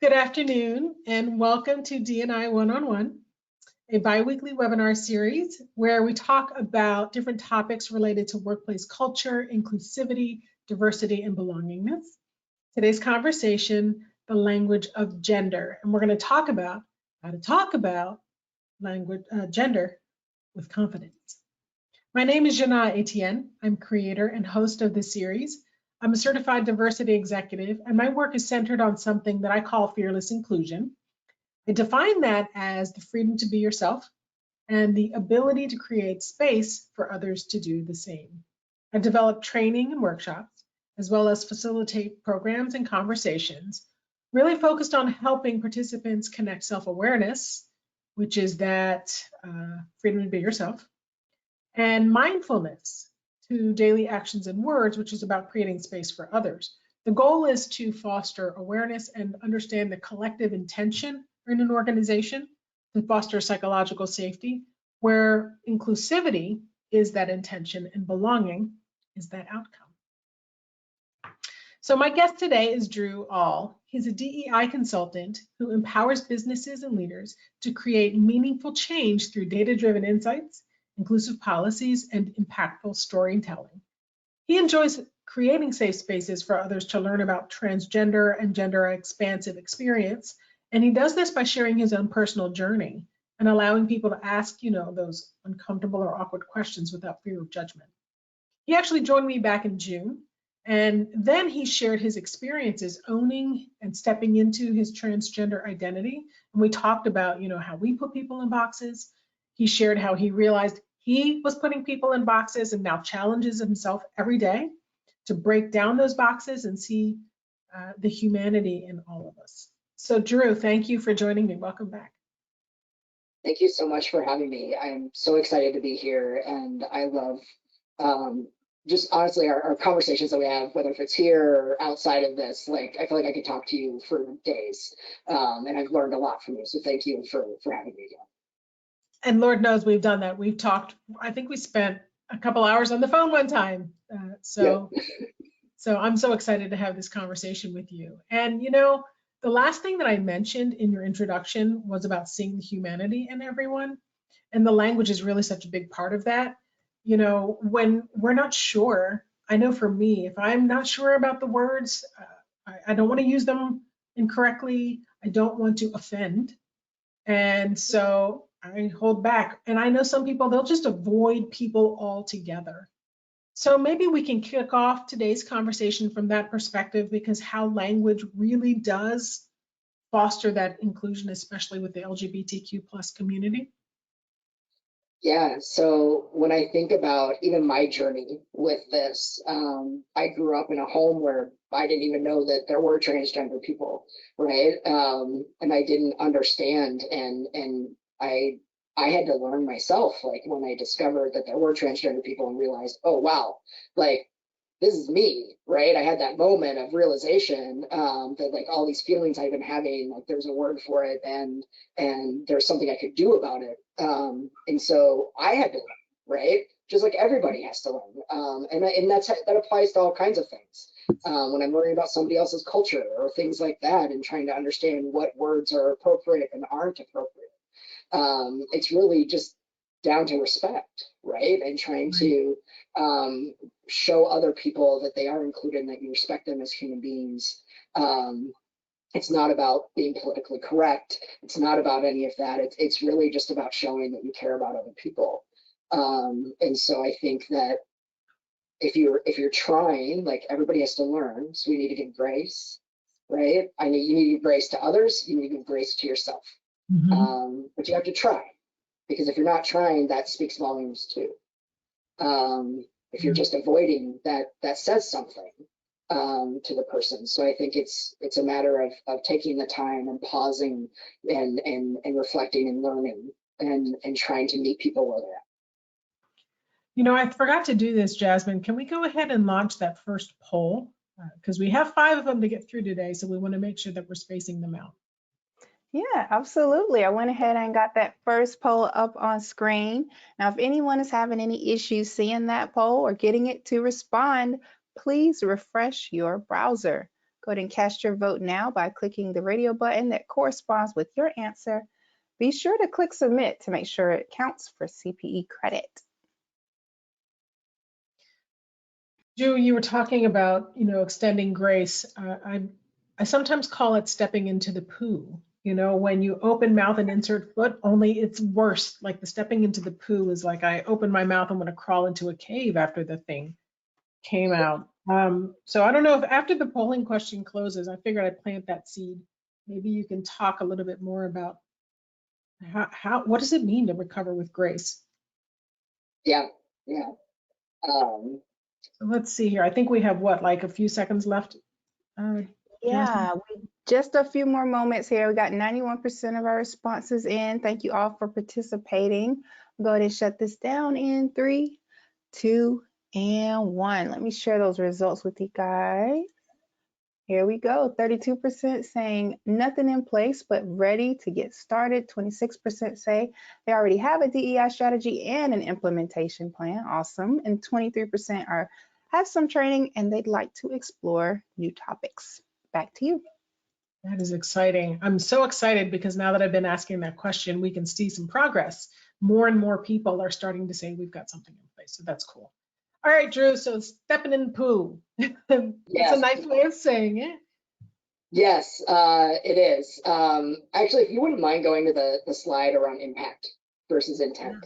Good afternoon and welcome to D&I One-on-One, a biweekly webinar series where we talk about different topics related to workplace culture, inclusivity, diversity, and belongingness. Today's conversation, the language of gender, and we're going to talk about how to talk about gender with confidence. My name is Jina Etienne. I'm creator and host of this series. I'm a certified diversity executive, and my work is centered on something that I call fearless inclusion. I define that as the freedom to be yourself and the ability to create space for others to do the same. I develop training and workshops, as well as facilitate programs and conversations, really focused on helping participants connect self-awareness, which is that freedom to be yourself, and mindfulness to daily actions and words, which is about creating space for others. The goal is to foster awareness and understand the collective intention in an organization to foster psychological safety, where inclusivity is that intention and belonging is that outcome. So my guest today is Drew Ahl. He's a DEI consultant who empowers businesses and leaders to create meaningful change through data-driven insights, inclusive policies, and impactful storytelling. He enjoys creating safe spaces for others to learn about transgender and gender expansive experience, and he does this by sharing his own personal journey and allowing people to ask, those uncomfortable or awkward questions without fear of judgment. He actually joined me back in June, and then he shared his experiences owning and stepping into his transgender identity. And we talked about, how we put people in boxes. He shared how he realized he was putting people in boxes and now challenges himself every day to break down those boxes and see the humanity in all of us. So Drew, thank you for joining me. Welcome back. Thank you so much for having me. I'm so excited to be here, and I love just honestly our conversations that we have, whether if it's here or outside of this. Like, I feel like I could talk to you for days, and I've learned a lot from you. So thank you for having me again. And Lord knows we've done that. We've talked, I think we spent a couple hours on the phone one time. So I'm so excited to have this conversation with you. And the last thing that I mentioned in your introduction was about seeing the humanity in everyone. And the language is really such a big part of that. When we're not sure, I know for me, if I'm not sure about the words, I don't want to use them incorrectly. I don't want to offend. And so I hold back. And I know some people, they'll just avoid people altogether. So maybe we can kick off today's conversation from that perspective, because how language really does foster that inclusion, especially with the LGBTQ plus community. Yeah, so when I think about even my journey with this, I grew up in a home where I didn't even know that there were transgender people, right? And I didn't understand, and I had to learn myself, like when I discovered that there were transgender people and realized, oh wow, like this is me, right? I had that moment of realization that like all these feelings I've been having, like there's a word for it, and there's something I could do about it. And so I had to learn, right? Just like everybody has to learn. And that applies to all kinds of things. When I'm learning about somebody else's culture or things like that, and trying to understand what words are appropriate and aren't appropriate. It's really just down to respect, right? And trying to show other people that they are included and that you respect them as human beings. It's not about being politically correct. It's not about any of that. It's really just about showing that you care about other people. And so I think that if you're trying, like everybody has to learn, so we need to give grace, right? You need to give grace to others. You need to give grace to yourself. Mm-hmm. But you have to try, because if you're not trying, that speaks volumes too. If you're just avoiding, that says something to the person. So I think it's a matter of taking the time and pausing and reflecting and learning and trying to meet people where they're at. I forgot to do this, Jasmine. Can we go ahead and launch that first poll? Because we have 5 of them to get through today, so we want to make sure that we're spacing them out. Yeah, absolutely. I went ahead and got that first poll up on screen. Now, if anyone is having any issues seeing that poll or getting it to respond, please refresh your browser. Go ahead and cast your vote now by clicking the radio button that corresponds with your answer. Be sure to click submit to make sure it counts for CPE credit. Drew, you were talking about, extending grace. I sometimes call it stepping into the poo. When you open mouth and insert foot, only it's worse. Like the stepping into the poo is like I open my mouth, I'm going to crawl into a cave after the thing came out. So I don't know if after the polling question closes, I figured I'd plant that seed. Maybe you can talk a little bit more about what does it mean to recover with grace? Yeah. So let's see here. I think we have like a few seconds left. Yeah, just a few more moments here. We got 91% of our responses in. Thank you all for participating. Go ahead and shut this down in 3, 2, and 1. Let me share those results with you guys. Here we go. 32% saying nothing in place, but ready to get started. 26% say they already have a DEI strategy and an implementation plan. Awesome. And 23% have some training and they'd like to explore new topics. Back to you. That is exciting. I'm so excited because now that I've been asking that question, we can see some progress. More and more people are starting to say we've got something in place. So that's cool. All right, Drew, so stepping in the poo. It's a nice way of saying it. Yes, it is. Actually, if you wouldn't mind going to the slide around impact versus intent.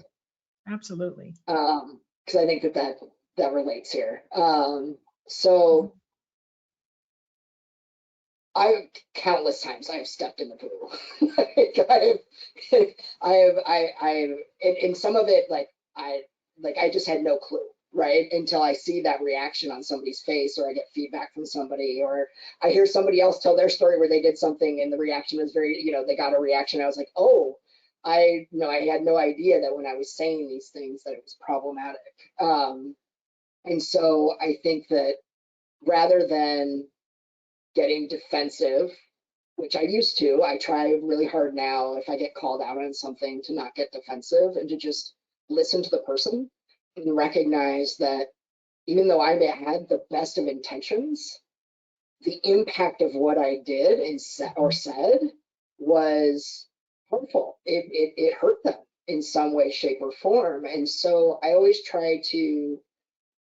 Yeah, absolutely. Because I think that relates here. So countless times I've stepped in the poo. And some of it, I just had no clue, right? Until I see that reaction on somebody's face, or I get feedback from somebody, or I hear somebody else tell their story where they did something and the reaction was very, they got a reaction. I was like, oh, I had no idea that when I was saying these things that it was problematic. And so I think that rather than getting defensive, which I used to, I try really hard now if I get called out on something to not get defensive and to just listen to the person and recognize that even though I may have had the best of intentions, the impact of what I did and said was harmful. It hurt them in some way, shape, or form. And so I always try to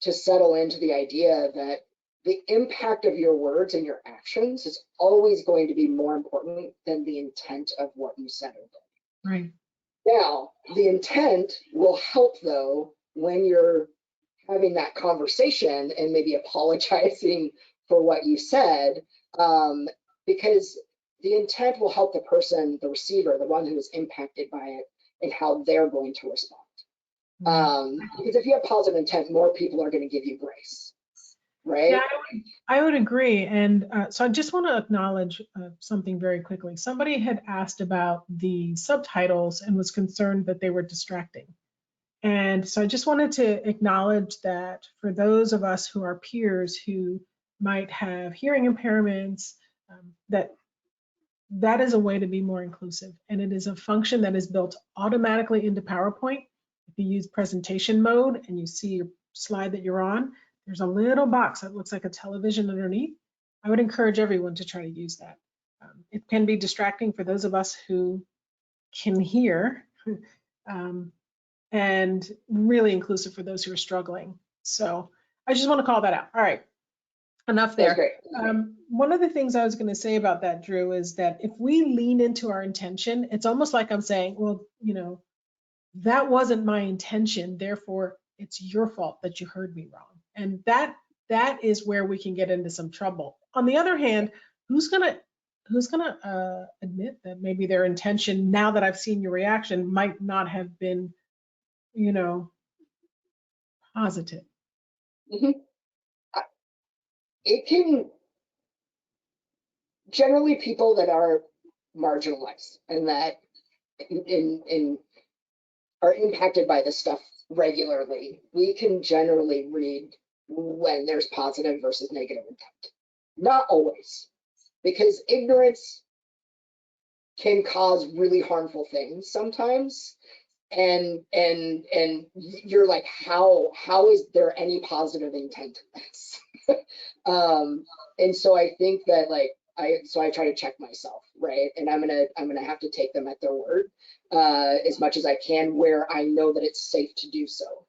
settle into the idea that the impact of your words and your actions is always going to be more important than the intent of what you said or did. Right. Now, the intent will help, though, when you're having that conversation and maybe apologizing for what you said, because the intent will help the person, the receiver, the one who is impacted by it, and how they're going to respond. Because if you have positive intent, more people are going to give you grace. Right? Yeah, I would agree. And so I just want to acknowledge something very quickly. Somebody had asked about the subtitles and was concerned that they were distracting. And so I just wanted to acknowledge that for those of us who are peers who might have hearing impairments, that is a way to be more inclusive. And it is a function that is built automatically into PowerPoint. If you use presentation mode and you see your slide that you're on, there's a little box that looks like a television underneath. I would encourage everyone to try to use that. It can be distracting for those of us who can hear, and really inclusive for those who are struggling. So I just want to call that out. All right, enough there. One of the things I was going to say about that, Drew, is that if we lean into our intention, it's almost like I'm saying, well, that wasn't my intention, therefore it's your fault that you heard me wrong. And that is where we can get into some trouble. On the other hand, who's gonna admit that maybe their intention, now that I've seen your reaction, might not have been, positive? Mm-hmm. It can, generally people that are marginalized and that are impacted by this stuff regularly, we can generally read when there's positive versus negative intent. Not always, because ignorance can cause really harmful things sometimes. and you're like, how is there any positive intent in this? And so I think that like I try to check myself, right? And I'm gonna have to take them at their word as much as I can, where I know that it's safe to do so.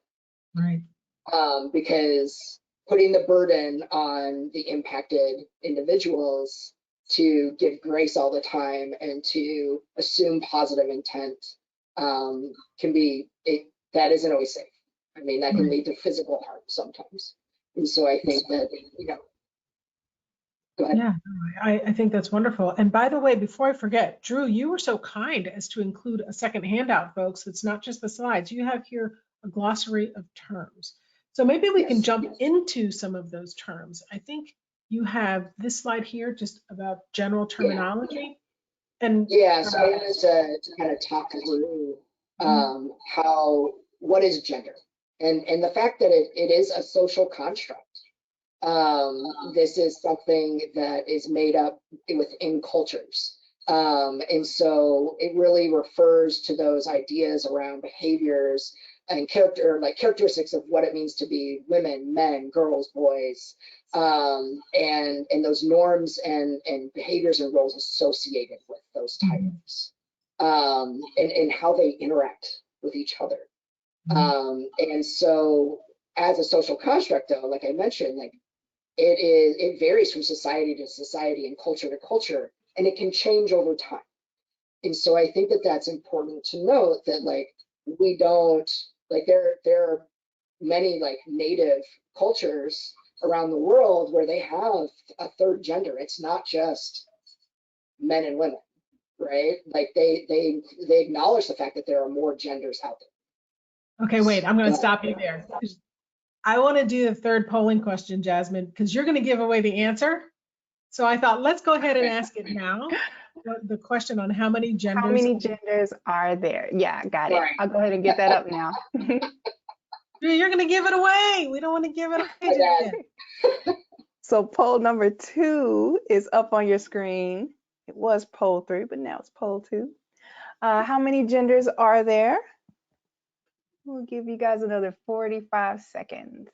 Right. Because putting the burden on the impacted individuals to give grace all the time and to assume positive intent can be, that isn't always safe. I mean, that can lead to physical harm sometimes. And so I think that, go ahead. Yeah, I think that's wonderful. And by the way, before I forget, Drew, you were so kind as to include a second handout, folks. It's not just the slides. You have here a glossary of terms. So maybe we can jump into some of those terms. I think you have this slide here just about general terminology. And so I wanted to kind of talk through what is gender, and the fact that it is a social construct. This is something that is made up within cultures. And so it really refers to those ideas around behaviors and characteristics of what it means to be women, men, girls, boys, and those norms and behaviors and roles associated with those titles, and how they interact with each other. And so as a social construct, though, like I mentioned, like it varies from society to society and culture to culture, and it can change over time. And so I think that that's important to note, that like we don't, like there are many like native cultures around the world where they have a third gender. It's not just men and women, right? Like they acknowledge the fact that there are more genders out there. Okay, wait, I'm going to stop you there. I want to do the third polling question, Jasmine, because you're going to give away the answer. So I thought, let's go ahead and ask it now. The question on how many genders. How many genders are there? Yeah, got it. I'll go ahead and get that up now. You're going to give it away. We don't want to give it away yet. So poll number 2 is up on your screen. It was poll 3, but now it's poll 2. How many genders are there? We'll give you guys another 45 seconds.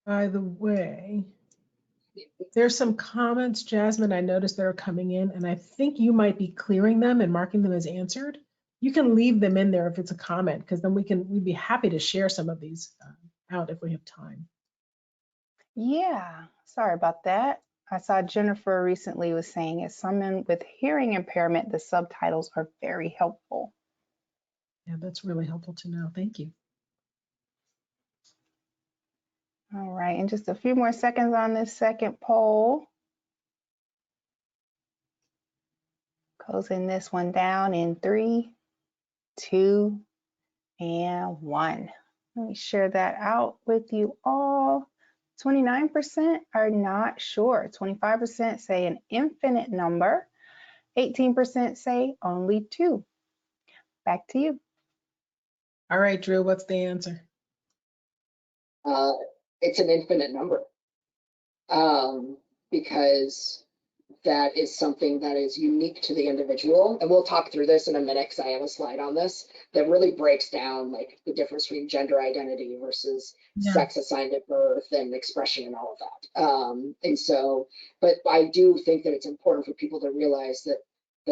By the way, there's some comments, Jasmine, I noticed that are coming in, and I think you might be clearing them and marking them as answered. You can leave them in there if it's a comment, because then we'd be happy to share some of these out if we have time. Yeah, sorry about that. I saw Jennifer recently was saying, as someone with hearing impairment, the subtitles are very helpful. Yeah, that's really helpful to know. Thank you. All right, and just a few more seconds on this second poll. Closing this one down in 3, 2, and 1. Let me share that out with you all. 29% are not sure. 25% say an infinite number. 18% say only 2. Back to you. All right, Drew, what's the answer? It's an infinite number, because that is something that is unique to the individual. And we'll talk through this in a minute, because I have a slide on this that really breaks down like the difference between gender identity versus sex assigned at birth and expression and all of that. And so, but I do think that it's important for people to realize that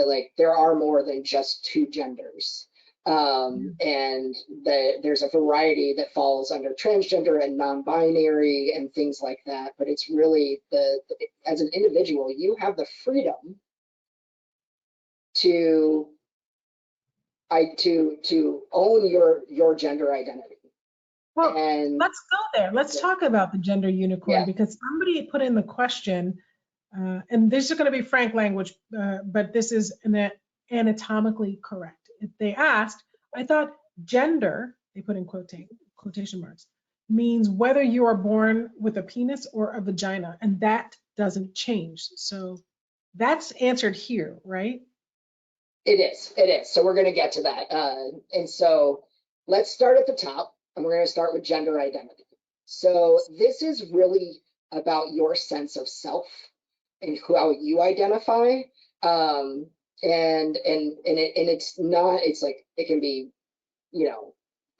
like there are more than just 2 genders. And there's a variety that falls under transgender and non-binary and things like that. But it's really as an individual, you have the freedom to own your gender identity. Well, let's go there. Let's talk about the gender unicorn, because somebody put in the question, and this is going to be frank language, but this is anatomically correct. If they asked, I thought gender, they put in quotation marks, means whether you are born with a penis or a vagina, and that doesn't change. So that's answered here, right? It is. So we're going to get to that. And so let's start at the top, and we're going to start with gender identity. So this is really about your sense of self and how you identify. and it's not, it's like, it can be,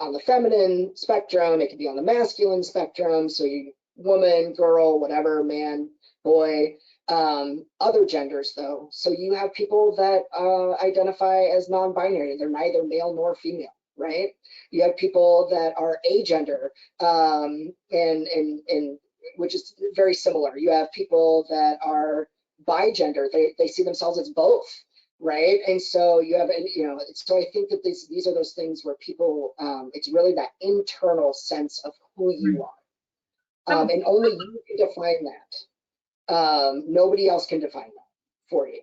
on the feminine spectrum, it can be on the masculine spectrum. So you, woman, girl, whatever, man, boy, other genders though. So you have people that identify as non-binary. They're neither male nor female, right? You have people that are agender, and which is very similar. You have people that are bigender. They see themselves as both, right? And so you have, so I think that these are those things where people, it's really that internal sense of who you are, and only you can define that. Nobody else can define that for you.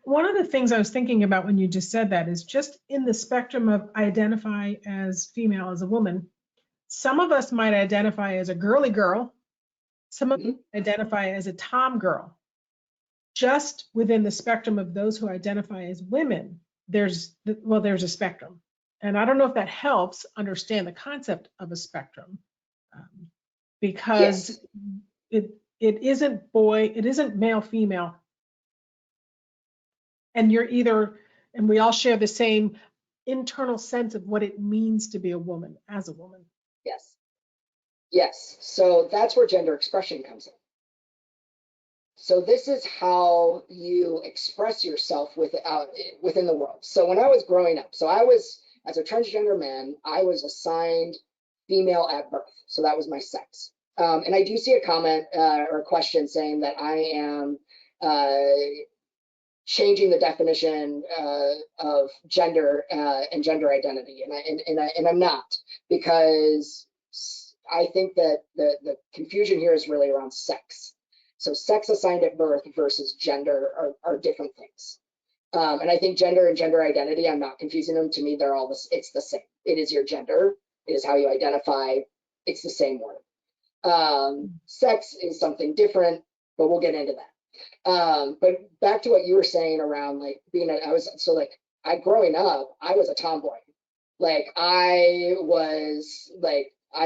One of the things I was thinking about when you just said that is just in the spectrum of identify as female, as a woman, some of us might identify as a girly girl, some of us identify as a tom girl. Just within the spectrum of those who identify as women, there's a spectrum. And I don't know if that helps understand the concept of a spectrum, because it isn't male, female. And and we all share the same internal sense of what it means to be a woman, as a woman. Yes. So that's where gender expression comes in. So this is how you express yourself within the world. So when I was growing up, as a transgender man, I was assigned female at birth. So that was my sex. And I do see a comment or a question saying that I am changing the definition of gender and gender identity, and I'm not, because I think that the confusion here is really around sex. So sex assigned at birth versus gender are different things. And I think gender and gender identity, I'm not confusing them. To me, they're all it's the same. It is your gender. It is how you identify. It's the same word. Sex is something different, but we'll get into that. But back to what you were saying around like growing up, I was a tomboy. Like I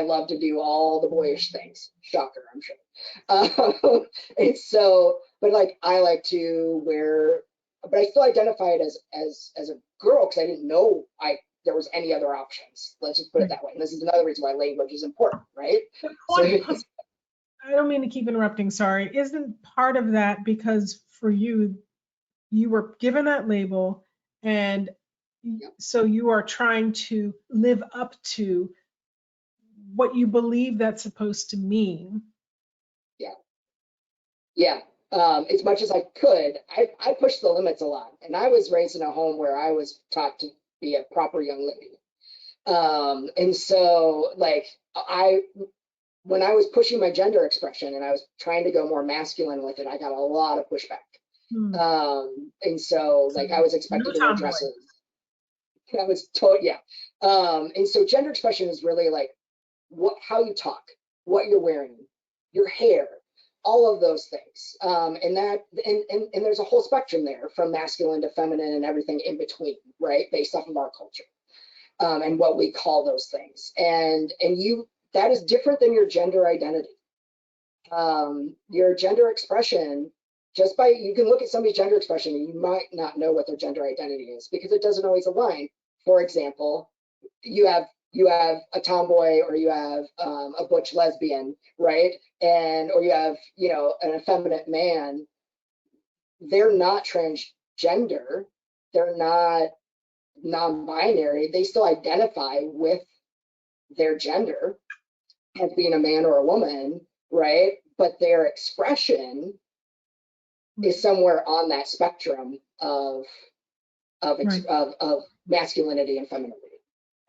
love to do all the boyish things. Shocker, I'm sure. And so, but like I like to wear, but I still identified as a girl because I didn't know there was any other options. Let's just put it that way. And this is another reason why language is important, right? I don't mean to keep interrupting, sorry. Isn't part of that because for you were given that label, and so you are trying to live up to what you believe that's supposed to mean? Yeah. As much as I could, I pushed the limits a lot. And I was raised in a home where I was taught to be a proper young lady. And so like when I was pushing my gender expression and I was trying to go more masculine with it, I got a lot of pushback. And so like I was expected to wear dresses. I was told, and so gender expression is really like how you talk, what you're wearing, your hair, all of those things. And there's a whole spectrum there from masculine to feminine and everything in between, right? Based off of our culture and what we call those things. And that is different than your gender identity. Your gender expression, you can look at somebody's gender expression and you might not know what their gender identity is because it doesn't always align. For example, you have a tomboy or you have a butch lesbian, right? Or you have, an effeminate man. They're not transgender. They're not non-binary. They still identify with their gender as being a man or a woman, right? But their expression is somewhere on that spectrum of masculinity and femininity.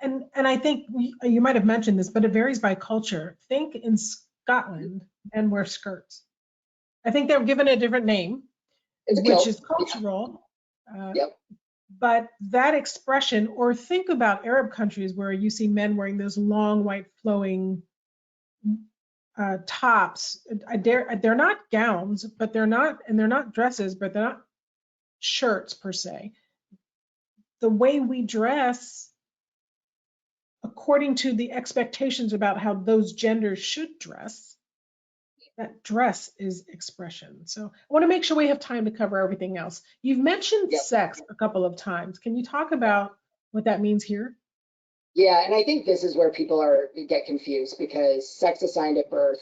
And I think you might have mentioned this, but it varies by culture. Think in Scotland, men wear skirts. I think they're given a different name, which is cultural. But that expression, or think about Arab countries where you see men wearing those long white flowing tops. They're not gowns, but they're not dresses, but they're not shirts per se. The way we dress, according to the expectations about how those genders should dress, that dress is expression. So I want to make sure we have time to cover everything else. You've mentioned Yep. sex a couple of times. Can you talk about what that means here? Yeah, and I think this is where people get confused, because sex assigned at birth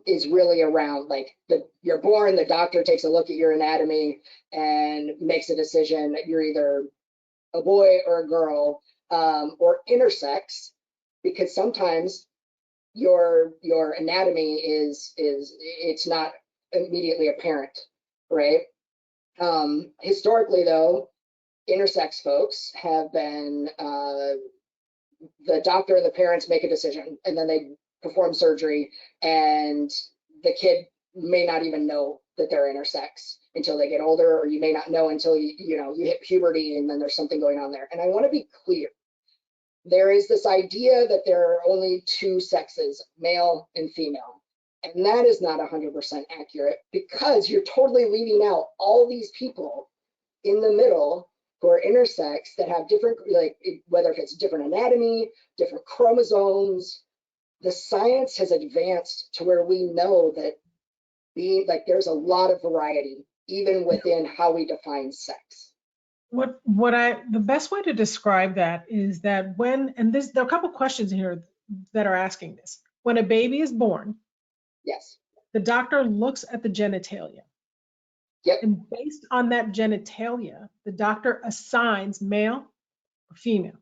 is really around like you're born, the doctor takes a look at your anatomy and makes a decision that you're either a boy or a girl, or intersex, because sometimes your anatomy is it's not immediately apparent, right? Historically, though, intersex folks have been the doctor and the parents make a decision, and then they perform surgery, and the kid may not even know that they're intersex until they get older, or you may not know until you hit puberty, and then there's something going on there. And I want to be clear. There is this idea that there are only two sexes, male and female. And that is not 100% accurate, because you're totally leaving out all these people in the middle who are intersex that have different, like whether if it's different anatomy, different chromosomes. The science has advanced to where we know that there's a lot of variety even within how we define sex. The best way to describe that is that there are a couple questions here that are asking this. When a baby is born, yes, the doctor looks at the genitalia. Yep. And based on that genitalia, the doctor assigns male or female,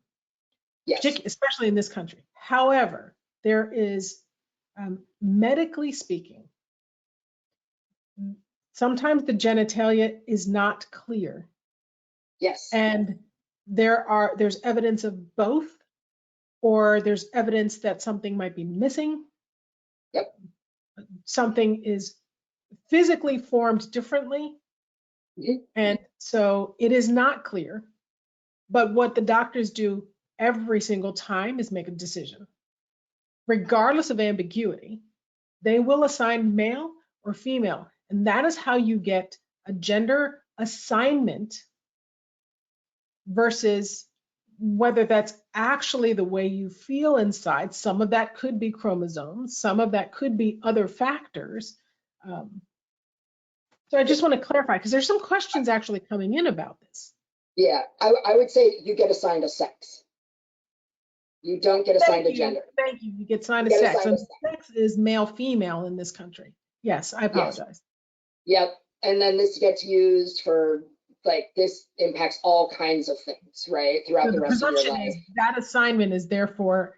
yes, especially in this country. However, there is, medically speaking, sometimes the genitalia is not clear. yes, And there's evidence of both, or there's evidence that something might be missing. Yep. Something is physically formed differently. Mhm. And so it is not clear. But what the doctors do every single time is make a decision. Regardless of ambiguity, they will assign male or female. And that is how you get a gender assignment versus whether that's actually the way you feel inside. Some of that could be chromosomes, some of that could be other factors. So I just want to clarify, because there's some questions actually coming in about this. Yeah, I would say you get assigned a sex. You don't get assigned a gender. Thank you. You get assigned a sex. And sex is male, female in this country. Yes, I apologize. Yes. Yep. And then this gets used for, like, this impacts all kinds of things, right? Throughout the rest of your life. Is that assignment is therefore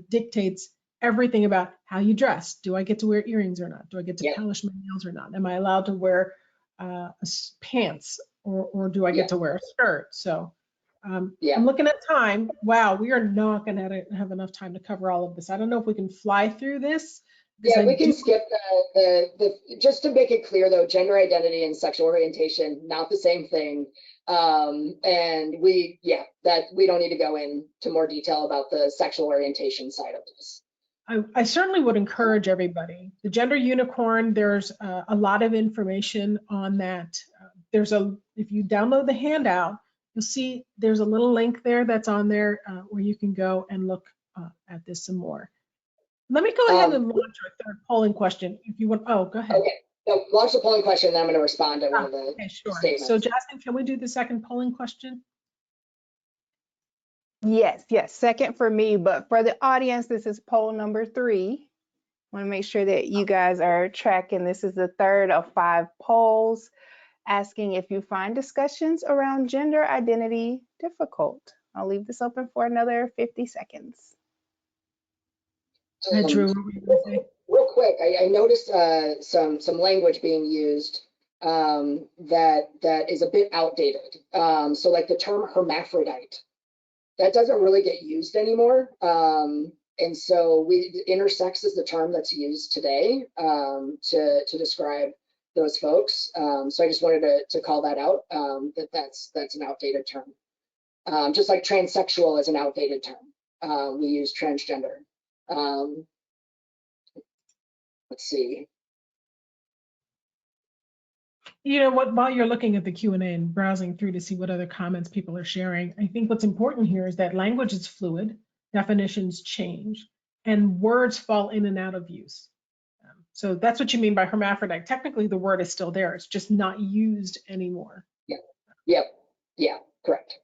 dictates everything about how you dress. Do I get to wear earrings or not? Do I get to polish my nails or not? Am I allowed to wear pants, or do I get to wear a skirt? So I'm looking at time. Wow, we are not going to have enough time to cover all of this. I don't know if we can fly through this. Yeah, we can skip the just to make it clear though, gender identity and sexual orientation, not the same thing. And we don't need to go into more detail about the sexual orientation side of this. I certainly would encourage everybody. The Gender Unicorn, there's a lot of information on that. If you download the handout, you'll see there's a little link there that's on there where you can go and look at this some more. Let me go ahead and launch our third polling question. If you want, go ahead. Okay, so launch the polling question, and I'm going to respond to one of the statements. So Jasmine, can we do the second polling question? Yes, second for me, but for the audience, this is poll number 3. I want to make sure that you guys are tracking. This is the third of 5 polls asking if you find discussions around gender identity difficult. I'll leave this open for another 50 seconds. Drew, real quick, I noticed some language being used that is a bit outdated. So like the term hermaphrodite, that doesn't really get used anymore. And so intersex is the term that's used today to describe those folks. So I just wanted to call that out, that's an outdated term. Just like transsexual is an outdated term. We use transgender. Let's see. You know what, while you're looking at the Q&A and browsing through to see what other comments people are sharing, I think what's important here is that language is fluid, definitions change, and words fall in and out of use. So that's what you mean by hermaphrodite. Technically, the word is still there. It's just not used anymore. Yep. Yeah, correct.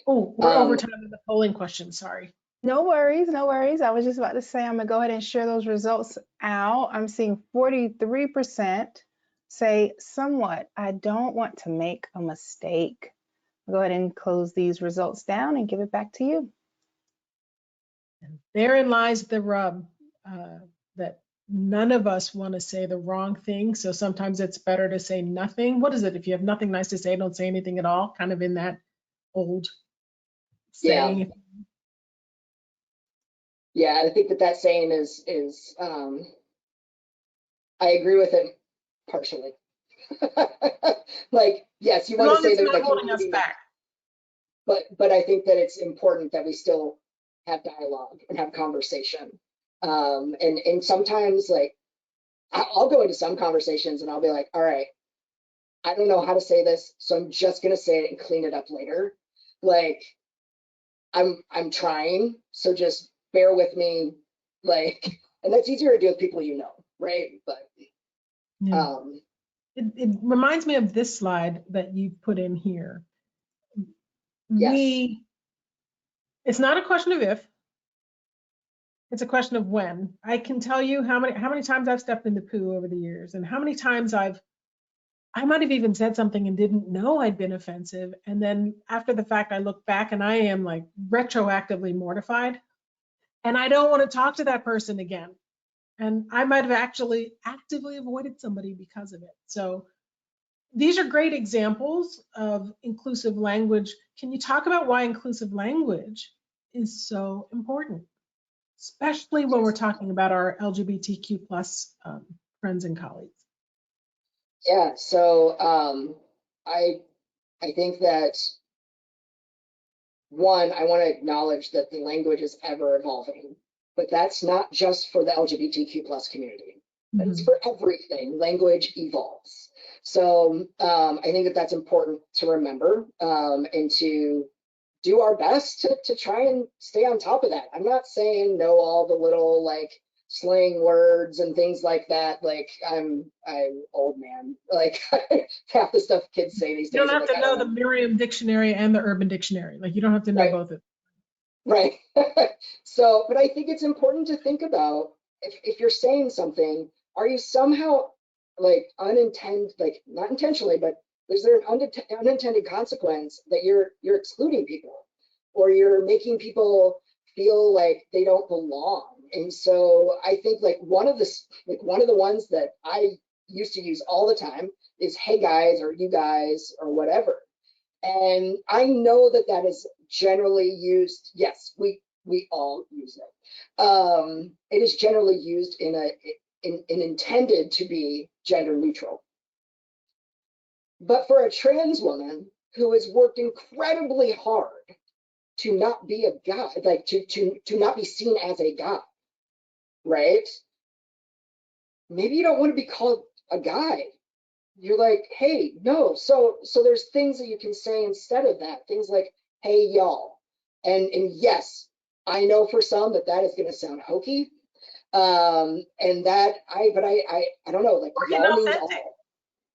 Oh, we're over time in the polling question. Sorry. No worries, no worries. I was just about to say I'm gonna go ahead and share those results out. I'm seeing 43% say somewhat. I don't want to make a mistake. Go ahead and close these results down and give it back to you. And therein lies the rub, that none of us want to say the wrong thing. So sometimes it's better to say nothing. What is it? If you have nothing nice to say, don't say anything at all. Kind of in that old saying. Yeah, I think that saying is I agree with it partially. Like, yes, you want to say that, like, holding us back. But I think that it's important that we still have dialogue and have conversation. And sometimes, like, I'll go into some conversations and I'll be like, all right, I don't know how to say this, so I'm just gonna say it and clean it up later. Like, I'm trying, so just bear with me. Like, and that's easier to do with people you know, right? But yeah. It reminds me of this slide that you put in here. Yes. It's not a question of if, it's a question of when. I can tell you how many times I've stepped in the poo over the years, and how many times I might have even said something and didn't know I'd been offensive. And then after the fact, I look back and I am like retroactively mortified. And I don't want to talk to that person again. And I might have actually actively avoided somebody because of it. So these are great examples of inclusive language. Can you talk about why inclusive language is so important, especially when we're talking about our LGBTQ plus friends and colleagues? Yeah, so I think that, one, I want to acknowledge that the language is ever evolving, but that's not just for the LGBTQ plus community. That's for everything. Language evolves. So I think that that's important to remember, and to do our best to try and stay on top of that. I'm not saying know all the little, like, slang words and things like that. Like, I'm old man. Like, half the stuff kids say these days. You don't have to know the Merriam Dictionary and the Urban Dictionary. Like, you don't have to know both of them. Right. So, but I think it's important to think about, if you're saying something, are you somehow, like, like, not intentionally, but is there an unintended consequence that you're excluding people, or you're making people feel like they don't belong? And so I think, like, one of the ones that I used to use all the time is, hey guys, or you guys, or whatever. And I know that that is generally used. Yes, we all use it. It is generally used in intended to be gender neutral. But for a trans woman who has worked incredibly hard to not be a guy, like to not be seen as a guy, right? Maybe you don't want to be called a guy. You're like, hey, no. So there's things that you can say instead of that. Things like, hey, y'all. And yes, I know for some that is going to sound hokey. And that I don't know, like, y'all means all.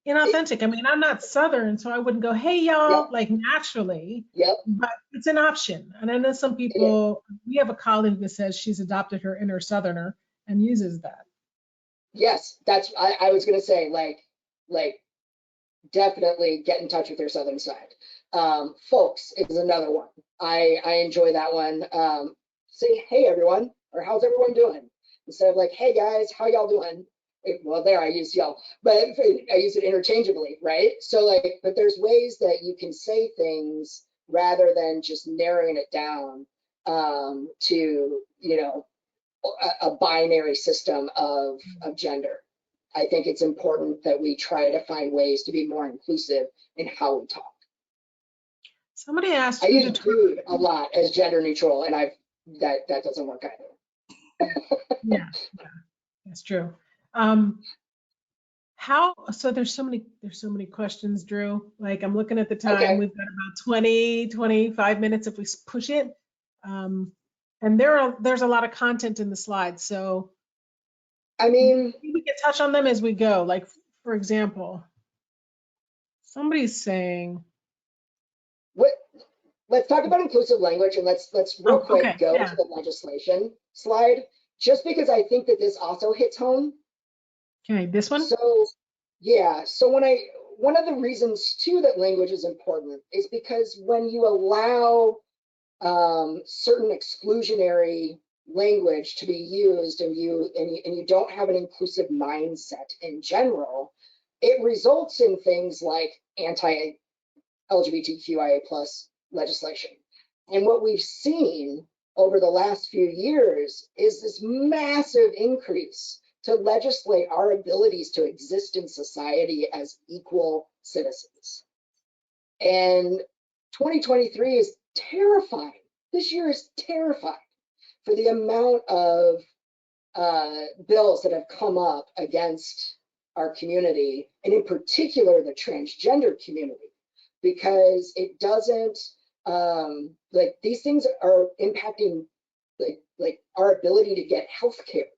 Inauthentic. I mean, I'm not Southern, so I wouldn't go, hey, y'all, like, naturally. Yep. But it's an option. And I know some people, we have a colleague that says she's adopted her inner Southerner and uses that. Yes, that's, I was going to say, like, definitely get in touch with your Southern side. Folks is another one. I enjoy that one. Say, hey, everyone, or how's everyone doing? Instead of like, hey, guys, how y'all doing? Well, there I use y'all, but I use it interchangeably, right? So, like, but there's ways that you can say things rather than just narrowing it down to, you know, a binary system of gender. I think it's important that we try to find ways to be more inclusive in how we talk. Somebody asked, I use dude a lot as gender neutral, and that doesn't work either. Yeah, that's true. So there's so many questions, Drew. Like, I'm looking at the time. Okay. We've got about 25 minutes if we push it. And there's a lot of content in the slides. So I mean, We can touch on them as we go. Like, for example, somebody's saying, what, let's talk about inclusive language, and let's real oh, okay, quick go yeah, to the legislation slide, just because I think that this also hits home. okay, this one? So yeah, so one of the reasons too that language is important is because when you allow certain exclusionary language to be used, and you don't have an inclusive mindset in general, it results in things like anti-LGBTQIA plus legislation. And what we've seen over the last few years is this massive increase to legislate our abilities to exist in society as equal citizens. And 2023 is terrifying. This year is terrifying for the amount of bills that have come up against our community, and in particular the transgender community, because it doesn't, like, these things are impacting like our ability to get health care.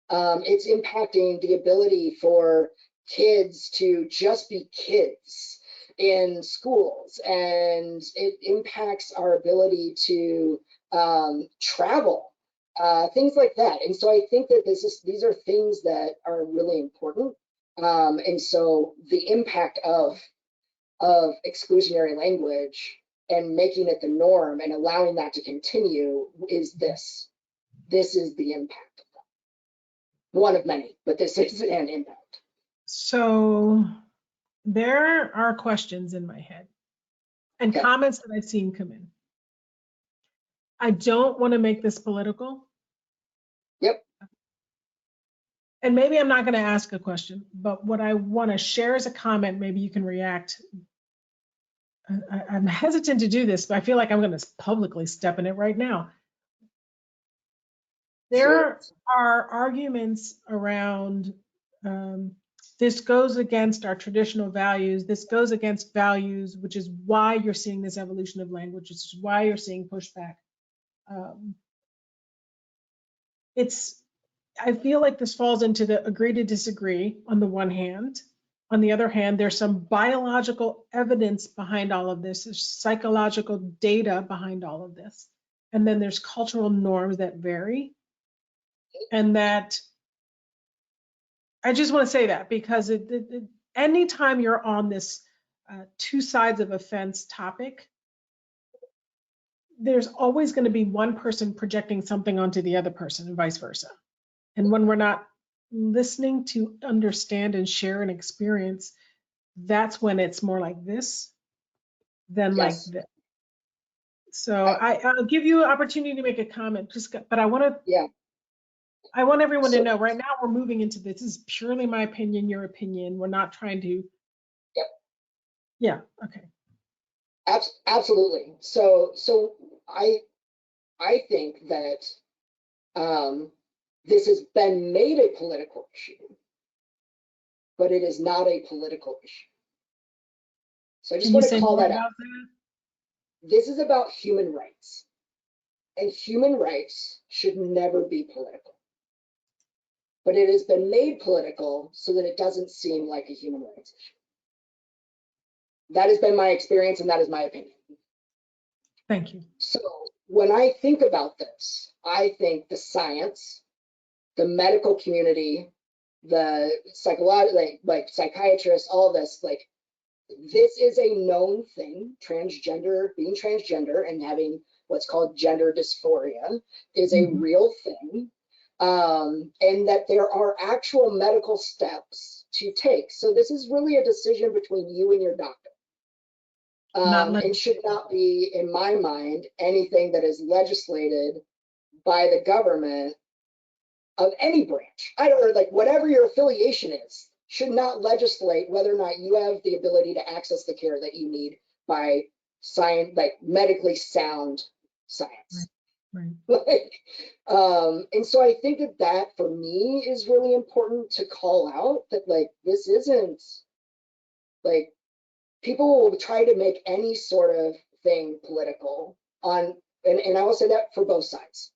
It's impacting the ability for kids to just be kids in schools, and it impacts our ability to travel, things like that. And so I think that these are things that are really important. And so the impact of exclusionary language and making it the norm and allowing that to continue is this. This is the impact. One of many, but this is an impact. So there are questions in my head and Okay. comments that I've seen come in. I don't want to make this political. Yep. And maybe I'm not going to ask a question, but what I want to share as a comment, maybe you can react. I'm hesitant to do this, but I feel like I'm going to publicly step in it right now. There are arguments around this goes against our traditional values. This goes against values, which is why you're seeing this evolution of language, which is why you're seeing pushback. I feel like this falls into the agree to disagree on the one hand. On the other hand, there's some biological evidence behind all of this. There's psychological data behind all of this. And then there's cultural norms that vary. And that, I just want to say that because anytime you're on this two sides of a fence topic, there's always going to be one person projecting something onto the other person and vice versa. And when we're not listening to understand and share an experience, that's when it's more like this than like this. So I'll give you an opportunity to make a comment, but I want everyone to know right now we're moving into this. This is purely my opinion, your opinion. We're not trying to. Yep. Yeah. Okay. Absolutely. So I think that this has been made a political issue, but it is not a political issue. So I just want to call that out. This is about human rights, and human rights should never be political. But it has been made political so that it doesn't seem like a human rights issue. That has been my experience, and that is my opinion. Thank you. So when I think about this, I think the science, the medical community, the psychological, like psychiatrists, all of this, like, this is a known thing. Being transgender and having what's called gender dysphoria is a real thing. And that there are actual medical steps to take. So this is really a decision between you and your doctor. And should not be, in my mind, anything that is legislated by the government of any branch. Whatever your affiliation is, should not legislate whether or not you have the ability to access the care that you need by science, like medically sound science. Right. And so I think that for me is really important to call out that, like, this isn't, like, people will try to make any sort of thing political and I will say that for both sides.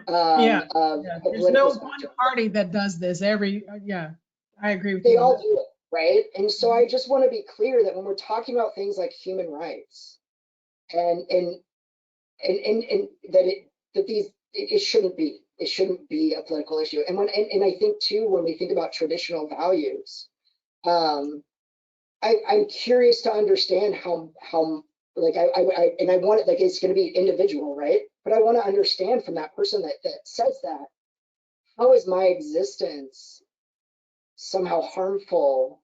Yeah. of Yeah. a There's no political one spectrum. party that does this. Yeah, I agree with They you on all that. do it, right? And so I just want to be clear that when we're talking about things like human rights and that it shouldn't be. It shouldn't be a political issue. And I think too, when we think about traditional values, I'm curious to understand how like I want it, like it's going to be individual, right? But I want to understand from that person that says that, how is my existence somehow harmful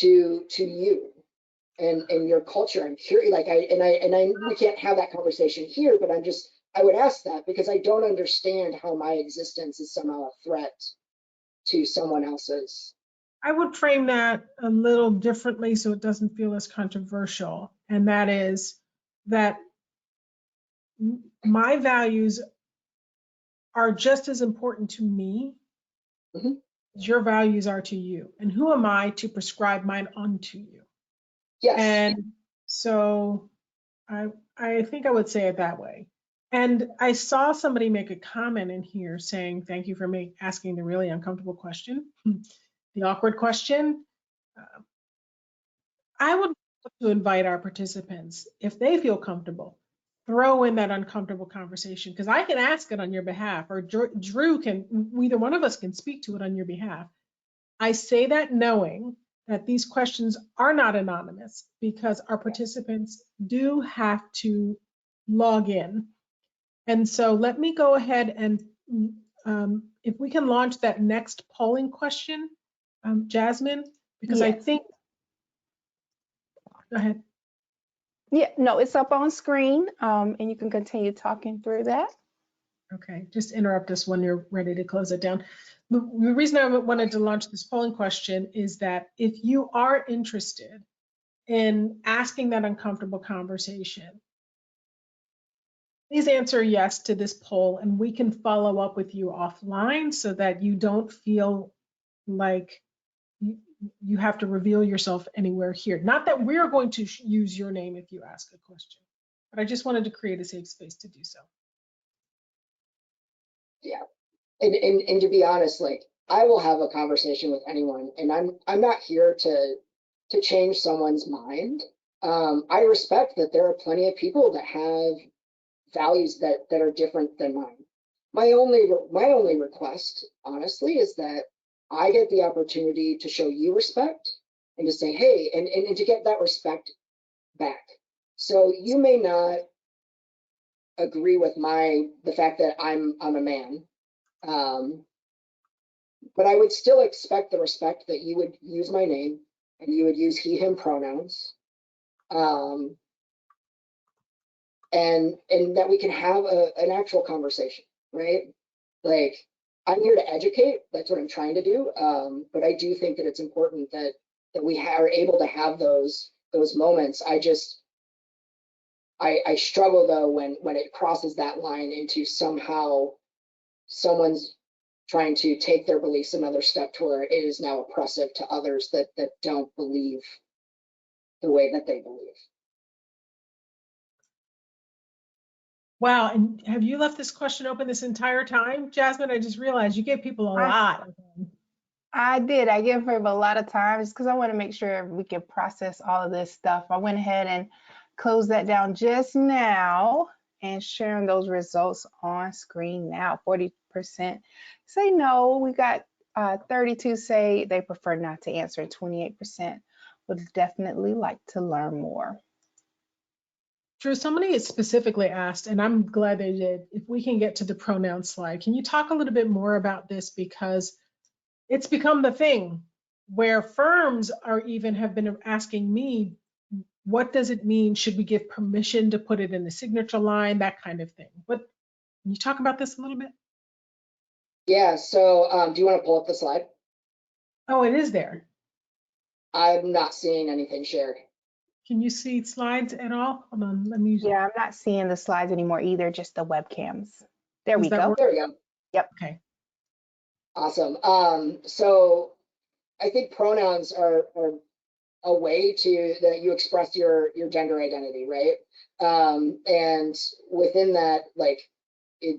to you and your culture? I'm curious, like we can't have that conversation here, but I would ask that because I don't understand how my existence is somehow a threat to someone else's. I would frame that a little differently so it doesn't feel as controversial. And that is that my values are just as important to me Mhm. as your values are to you. And who am I to prescribe mine onto you? Yes. And so I think I would say it that way. And I saw somebody make a comment in here saying, thank you for asking the really uncomfortable question, the awkward question. I would love to invite our participants, if they feel comfortable, throw in that uncomfortable conversation, because I can ask it on your behalf, or Drew can, either one of us can speak to it on your behalf. I say that knowing that these questions are not anonymous because our participants do have to log in. And so let me go ahead and if we can launch that next polling question, Jasmine, because I Yes. think, go ahead. Yeah, no, it's up on screen, and you can continue talking through that. Okay, just interrupt us when you're ready to close it down. The reason I wanted to launch this polling question is that if you are interested in asking that uncomfortable conversation, please answer yes to this poll and we can follow up with you offline so that you don't feel like you have to reveal yourself anywhere here. Not that we're going to use your name if you ask a question, but I just wanted to create a safe space to do so. Yeah. And to be honest, like I will have a conversation with anyone, and I'm not here to change someone's mind. I respect that there are plenty of people that have values that are different than mine. My only request, honestly, is that I get the opportunity to show you respect and to say, hey, and to get that respect back. So you may not agree with the fact that I'm a man. But I would still expect the respect that you would use my name and you would use he, him pronouns. And that we can have an actual conversation, right? Like I'm here to educate, that's what I'm trying to do. But I do think that it's important that we are able to have those moments. I struggle though when it crosses that line into somehow someone's trying to take their beliefs another step to where it is now oppressive to others that don't believe the way that they believe. Wow, and have you left this question open this entire time, Jasmine? I just realized you gave people a lot. I did. I give her a lot of time just because I want to make sure we can process all of this stuff. I went ahead and closed that down just now and sharing those results on screen now. 40% say no. We got 32 say they prefer not to answer, and 28% would definitely like to learn more. Drew, somebody has specifically asked, and I'm glad they did, if we can get to the pronoun slide. Can you talk a little bit more about this? Because it's become the thing where firms have been asking me, what does it mean? Should we give permission to put it in the signature line? That kind of thing. But can you talk about this a little bit? Yeah, so do you want to pull up the slide? Oh, it is there. I'm not seeing anything shared. Can you see slides at all? Hold on, let me. Yeah, I'm not seeing the slides anymore either, just the webcams. There we go. There we go. Yep. Okay. Awesome. So I think pronouns are a way that you express your gender identity, right? And within that, like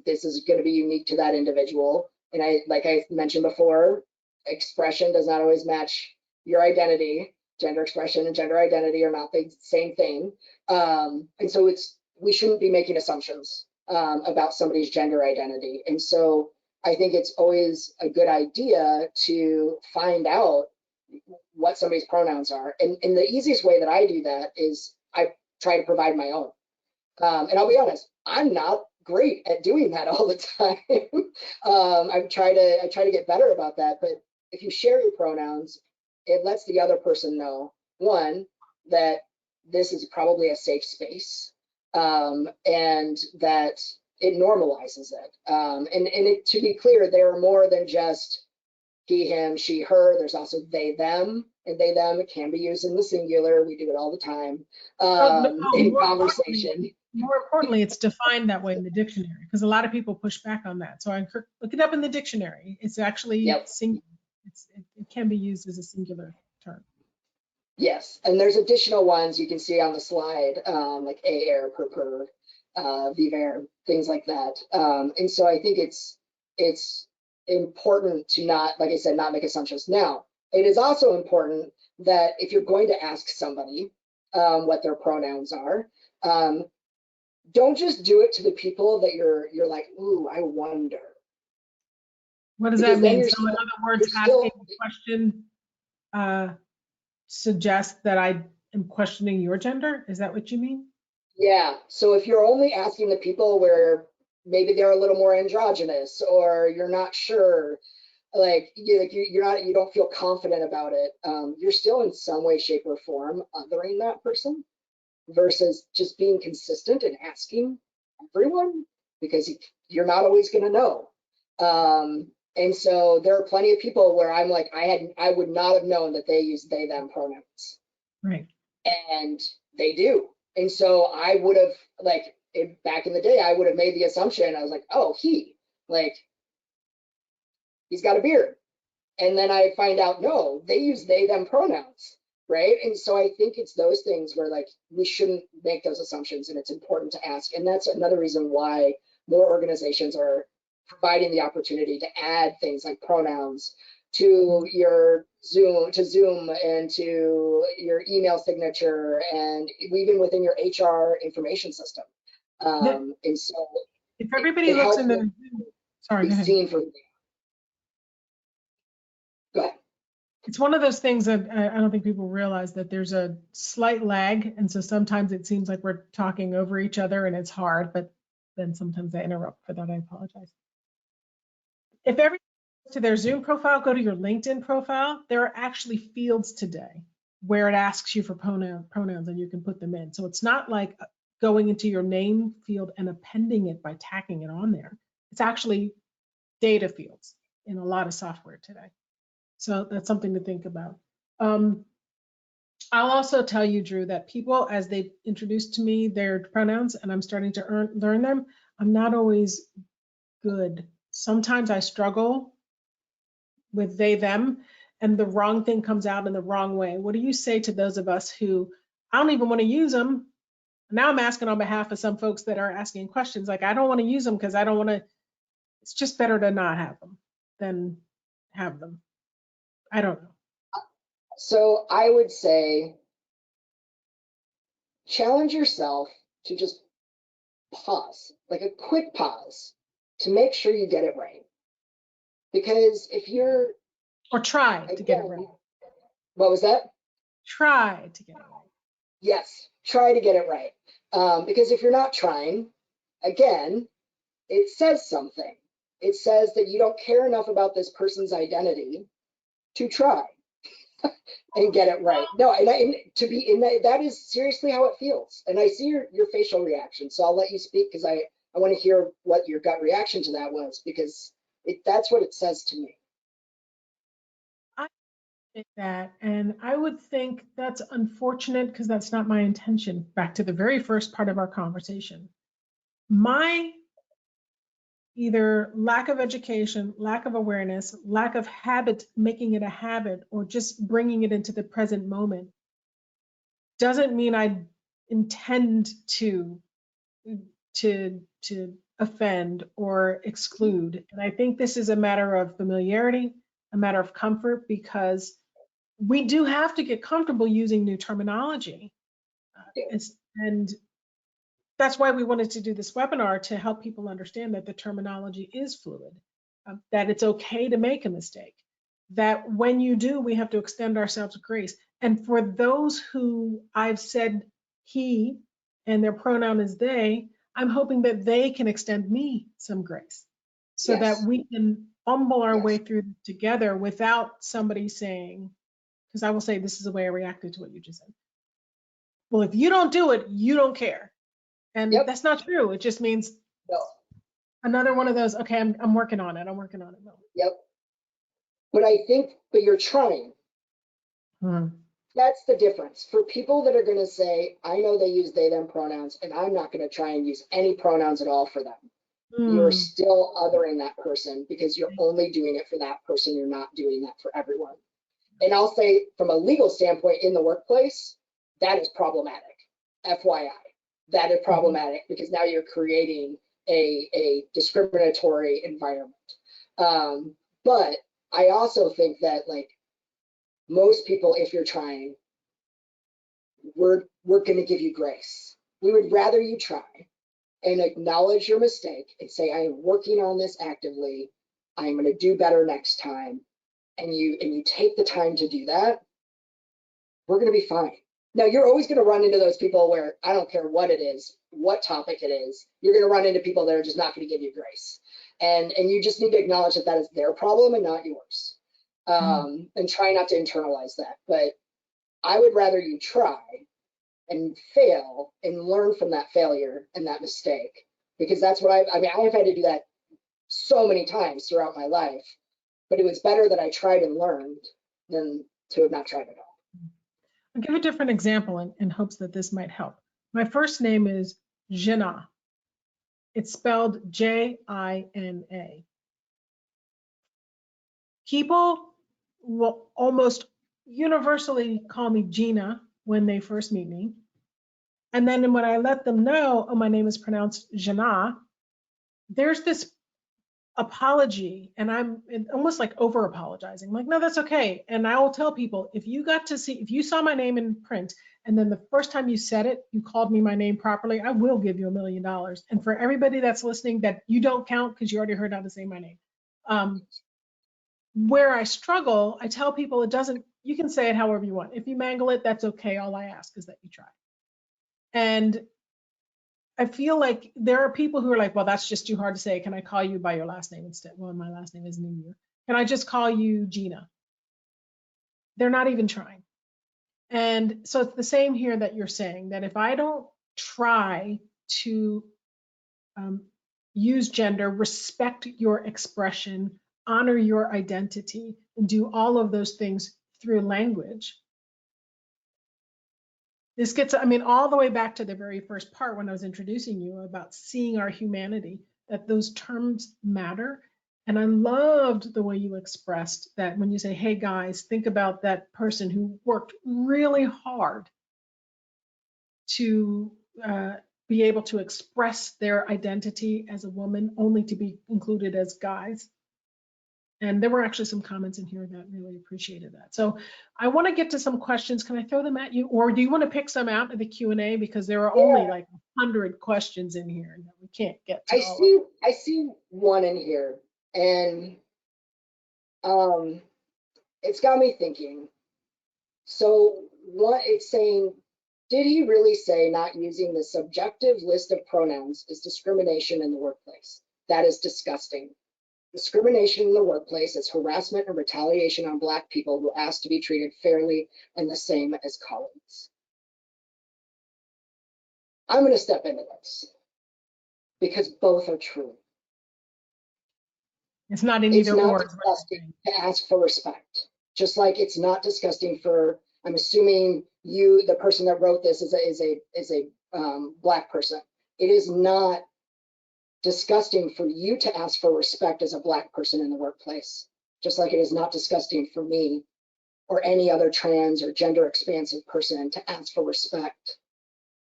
this is going to be unique to that individual. And like I mentioned before, expression does not always match your identity. Gender expression and gender identity are not the same thing. And so we shouldn't be making assumptions about somebody's gender identity. And so I think it's always a good idea to find out what somebody's pronouns are. And the easiest way that I do that is I try to provide my own. And I'll be honest, I'm not great at doing that all the time. I try to get better about that. But if you share your pronouns, it lets the other person know, one, that this is probably a safe space, and that it normalizes it. And to be clear, there are more than just he, him, she, her. There's also they, them, and they, them. It can be used in the singular. We do it all the time in conversation. More importantly, it's defined that way in the dictionary, because a lot of people push back on that. So I encourage, look it up in the dictionary. It's actually singular. It can be used as a singular term. Yes, and there's additional ones you can see on the slide, like air, per, viver, things like that. And so I think it's important to not, like I said, not make assumptions. Now, it is also important that if you're going to ask somebody what their pronouns are, don't just do it to the people that you're like, ooh, I wonder. What does that mean? So in other words, asking the question suggests that I am questioning your gender? Is that what you mean? Yeah. So if you're only asking the people where maybe they're a little more androgynous, or you're not sure, you don't feel confident about it, you're still in some way, shape, or form othering that person, versus just being consistent and asking everyone, because you're not always going to know. And so there are plenty of people where I'm like, I would not have known that they use they, them pronouns. Right. And they do. And so I would have, back in the day, I would have made the assumption, I was like, oh, he's got a beard. And then I find out, no, they use they, them pronouns, right? And so I think it's those things where we shouldn't make those assumptions, and it's important to ask. And that's another reason why more organizations are providing the opportunity to add things like pronouns to your Zoom and to your email signature, and even within your HR information system. And so if everybody looks in the, sorry, go ahead. Go ahead. It's one of those things that I don't think people realize, that there's a slight lag. And so sometimes it seems like we're talking over each other and it's hard, but then sometimes I interrupt. For that, I apologize. If everybody goes to their Zoom profile, go to your LinkedIn profile, there are actually fields today where it asks you for pronouns and you can put them in. So it's not like going into your name field and appending it by tacking it on there. It's actually data fields in a lot of software today. So that's something to think about. I'll also tell you, Drew, that people, as they introduce to me their pronouns and I'm starting to learn them, I'm not always good. Sometimes I struggle with they, them, and the wrong thing comes out in the wrong way. What do you say to those of us who, I don't even want to use them? Now I'm asking on behalf of some folks that are asking questions, like, I don't want to use them because I don't want to, it's just better to not have them than have them. I don't know. So I would say challenge yourself to just pause, like a quick pause, to make sure you get it right. Because if you're... Or try to get it right. What was that? Try to get it right. Yes, try to get it right. Because if you're not trying, again, it says something. It says that you don't care enough about this person's identity to try and get it right. No, and to be in that is seriously how it feels. And I see your facial reaction, so I'll let you speak, because I want to hear what your gut reaction to that was, because that's what it says to me. I think that, and I would think that's unfortunate, because that's not my intention. Back to the very first part of our conversation. My either lack of education, lack of awareness, lack of habit, making it a habit, or just bringing it into the present moment doesn't mean I intend to offend or exclude. And I think this is a matter of familiarity, a matter of comfort, because we do have to get comfortable using new terminology. And that's why we wanted to do this webinar, to help people understand that the terminology is fluid, that it's okay to make a mistake, that when you do, we have to extend ourselves grace. And for those who I've said he and their pronoun is they, I'm hoping that they can extend me some grace so that we can fumble our way through together without somebody saying, because I will say, this is the way I reacted to what you just said. Well, if you don't do it, you don't care. And that's not true. It just means another one of those, okay, I'm working on it. I'm working on it. Yep. But you're trying. That's the difference. For people that are going to say, I know they use they, them pronouns, and I'm not going to try and use any pronouns at all for them. You're still othering that person because you're only doing it for that person. You're not doing that for everyone. And I'll say, from a legal standpoint in the workplace, that is problematic. FYI, that is problematic because now you're creating a discriminatory environment. But I also think that, like, most people, if you're trying, we're going to give you grace. We would rather you try and acknowledge your mistake and say, I am working on this actively. I'm going to do better next time. And you take the time to do that, we're going to be fine. Now, you're always going to run into those people where, I don't care what it is, what topic it is, you're going to run into people that are just not going to give you grace. And you just need to acknowledge that that is their problem and not yours. And try not to internalize that. But I would rather you try and fail and learn from that failure and that mistake, because that's what I mean, I have had to do that so many times throughout my life, but it was better that I tried and learned than to have not tried at all. I'll give a different example in hopes that this might help. My first name is Jina. It's spelled Jina. People will almost universally call me Jina when they first meet me. And then when I let them know, oh, my name is pronounced Jina, there's this apology, and I'm almost like over apologizing. I'm like, no, that's okay. And I will tell people, if you saw my name in print, and then the first time you said it, you called me my name properly, I will give you $1 million. And for everybody that's listening, that you don't count because you already heard how to say my name. Where I struggle, I tell people you can say it however you want. If you mangle it, that's okay. All I ask is that you try. And I feel like there are people who are like, well, that's just too hard to say. Can I call you by your last name instead? Well, my last name isn't in you. Can I just call you Jina? They're not even trying. And so it's the same here that you're saying, that if I don't try to use gender, respect your expression, honor your identity, and do all of those things through language, this gets, I mean, all the way back to the very first part when I was introducing you about seeing our humanity, that those terms matter. And I loved the way you expressed that when you say, hey guys, think about that person who worked really hard to be able to express their identity as a woman, only to be included as guys. And there were actually some comments in here that really appreciated that. So I want to get to some questions. Can I throw them at you? Or do you want to pick some out of the Q&A? Because there are only like 100 questions in here that we can't get to. I see one in here, and it's got me thinking. So what it's saying, did he really say not using the subjective list of pronouns is discrimination in the workplace? That is disgusting. Discrimination in the workplace is harassment and retaliation on Black people who ask to be treated fairly and the same as colleagues. I'm going to step into this because both are true. It's not in either or. It's not disgusting to ask for respect. Just like it's not disgusting for, I'm assuming you, the person that wrote this, is a Black person. It is not disgusting for you to ask for respect as a Black person in the workplace, just like it is not disgusting for me or any other trans or gender expansive person to ask for respect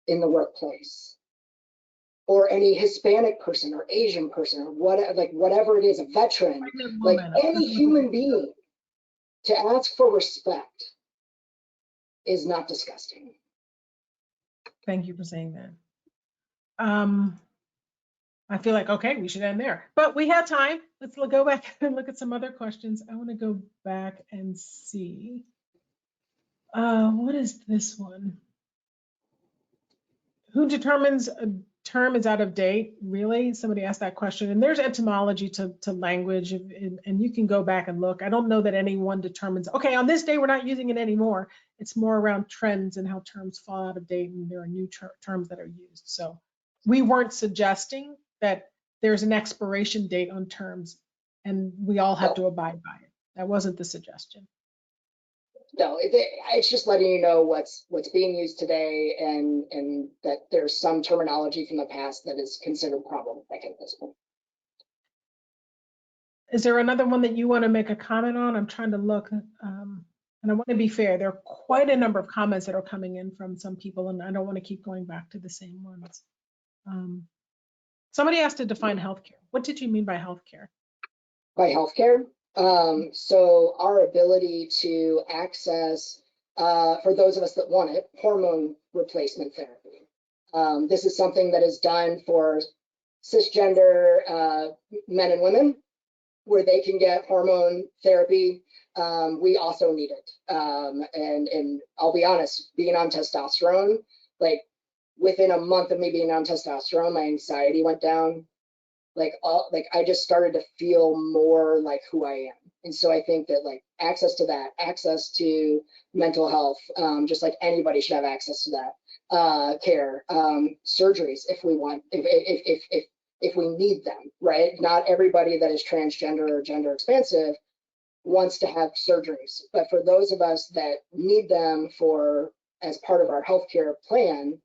in the workplace. or any Hispanic person or Asian person or whatever it is, a veteran, like any human being, to ask for respect is not disgusting. Thank you for saying that. I feel like, okay, we should end there, but we have time. Let's go back and look at some other questions. I want to go back and see. What is this one? Who determines a term is out of date? Really? Somebody asked that question. And there's etymology to language, and you can go back and look. I don't know that anyone determines, okay, on this day, we're not using it anymore. It's more around trends and how terms fall out of date, and there are new terms that are used. So we weren't suggesting that there's an expiration date on terms and we all have to abide by it. That wasn't the suggestion. No, it's just letting you know what's being used today, and that there's some terminology from the past that is considered problematic at this point. Is there another one that you want to make a comment on? I'm trying to look, and I want to be fair. There are quite a number of comments that are coming in from some people, and I don't want to keep going back to the same ones. Somebody asked to define healthcare. What did you mean by healthcare? By healthcare? So our ability to access, for those of us that want it, hormone replacement therapy. This is something that is done for cisgender men and women, where they can get hormone therapy. We also need it. And I'll be honest, being on testosterone, like within a month of me being on testosterone, my anxiety went down. I just started to feel more like who I am. And so I think that like access to that, access to mental health, just like anybody should have access to that, care, surgeries if we want, if we need them, right? Not everybody that is transgender or gender expansive wants to have surgeries, but for those of us that need them as part of our healthcare plan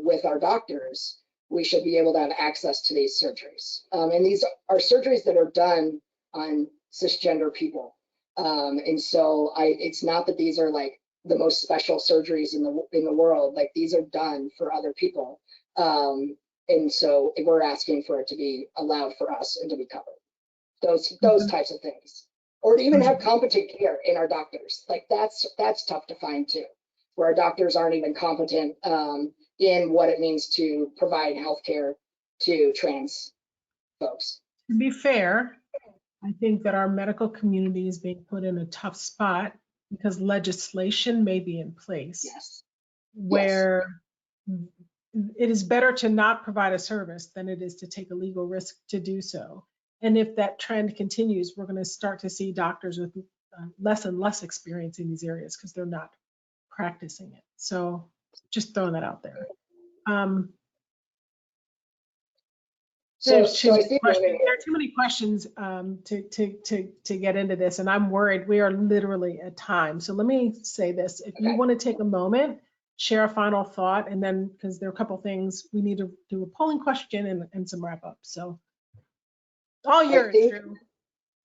with our doctors, we should be able to have access to these surgeries. And these are surgeries that are done on cisgender people. And so it's not that these are like the most special surgeries in the world. Like these are done for other people. And so we're asking for it to be allowed for us and to be covered. Those types of things. Or to even have competent care in our doctors. Like that's tough to find too, where our doctors aren't even competent in what it means to provide healthcare to trans folks. To be fair, I think that our medical community is being put in a tough spot because legislation may be in place where it is better to not provide a service than it is to take a legal risk to do so. And if that trend continues, we're going to start to see doctors with less and less experience in these areas because they're not practicing it. So just throwing that out there. There are too many questions to get into this, and I'm worried we are literally at time. So let me say this: if you want to take a moment, share a final thought, and then because there are a couple things we need to do a polling question and some wrap up. So all yours, Drew.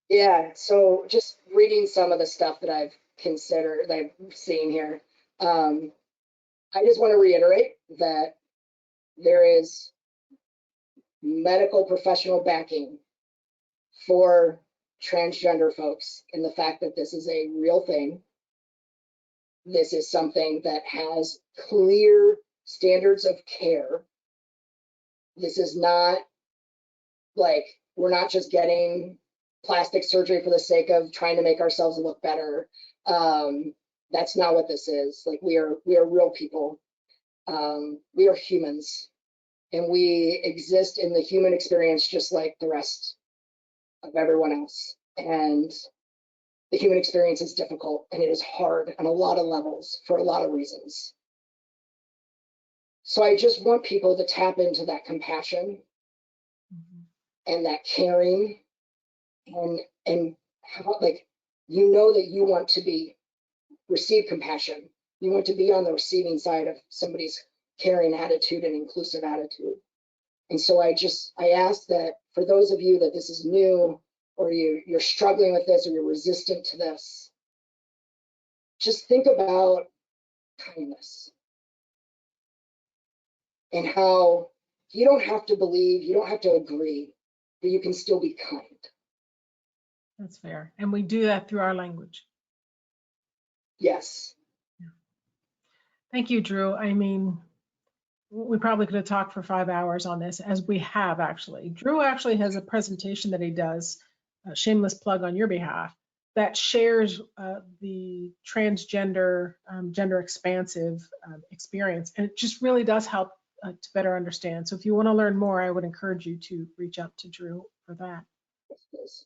Yeah. So just reading some of the stuff that I've considered, that I've seen here. I just want to reiterate that there is medical professional backing for transgender folks, and the fact that this is a real thing. This is something that has clear standards of care. This is not like we're not just getting plastic surgery for the sake of trying to make ourselves look better. That's not what this is. Like we are real people. We are humans, and we exist in the human experience just like the rest of everyone else. And the human experience is difficult, and it is hard on a lot of levels for a lot of reasons. So I just want people to tap into that compassion and that caring, and how, like, you know that you want to receive compassion. You want to be on the receiving side of somebody's caring attitude and inclusive attitude. And so I ask that for those of you that this is new, or you're struggling with this, or you're resistant to this, just think about kindness and how you don't have to believe, you don't have to agree, but you can still be kind. That's fair. And we do that through our language. Yes. Thank you, Drew. I mean, we probably could have talked for 5 hours on this, as we have actually. Drew actually has a presentation that he does, a shameless plug on your behalf, that shares the transgender, gender expansive experience. And it just really does help to better understand. So if you want to learn more, I would encourage you to reach out to Drew for that.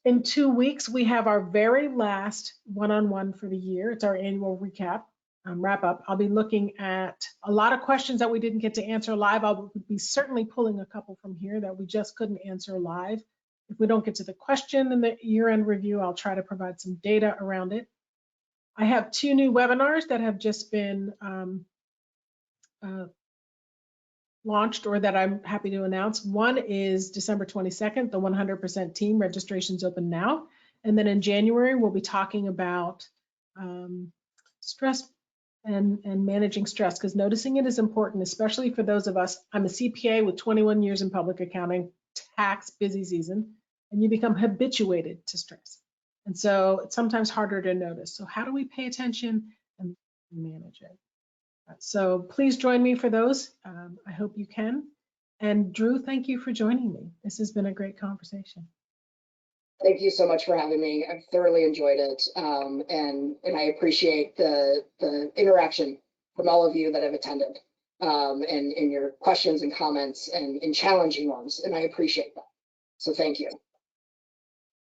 In 2 weeks, we have our very last one-on-one for the year. It's our annual recap. Wrap up. I'll be looking at a lot of questions that we didn't get to answer live. I'll be certainly pulling a couple from here that we just couldn't answer live. If we don't get to the question in the year-end review, I'll try to provide some data around it. I have 2 new webinars that have just been launched, or that I'm happy to announce. One is December 22nd, the 100% team. Registration's open now. And then in January, we'll be talking about stress and managing stress, because noticing it is important, especially for those of us. I'm a CPA with 21 years in public accounting, tax busy season, and you become habituated to stress. And so it's sometimes harder to notice. So how do we pay attention and manage it? So please join me for those. I hope you can. And Drew, thank you for joining me. This has been a great conversation. Thank you so much for having me. I've thoroughly enjoyed it, and I appreciate the interaction from all of you that have attended, and your questions and comments and challenging ones, and I appreciate that. So thank you.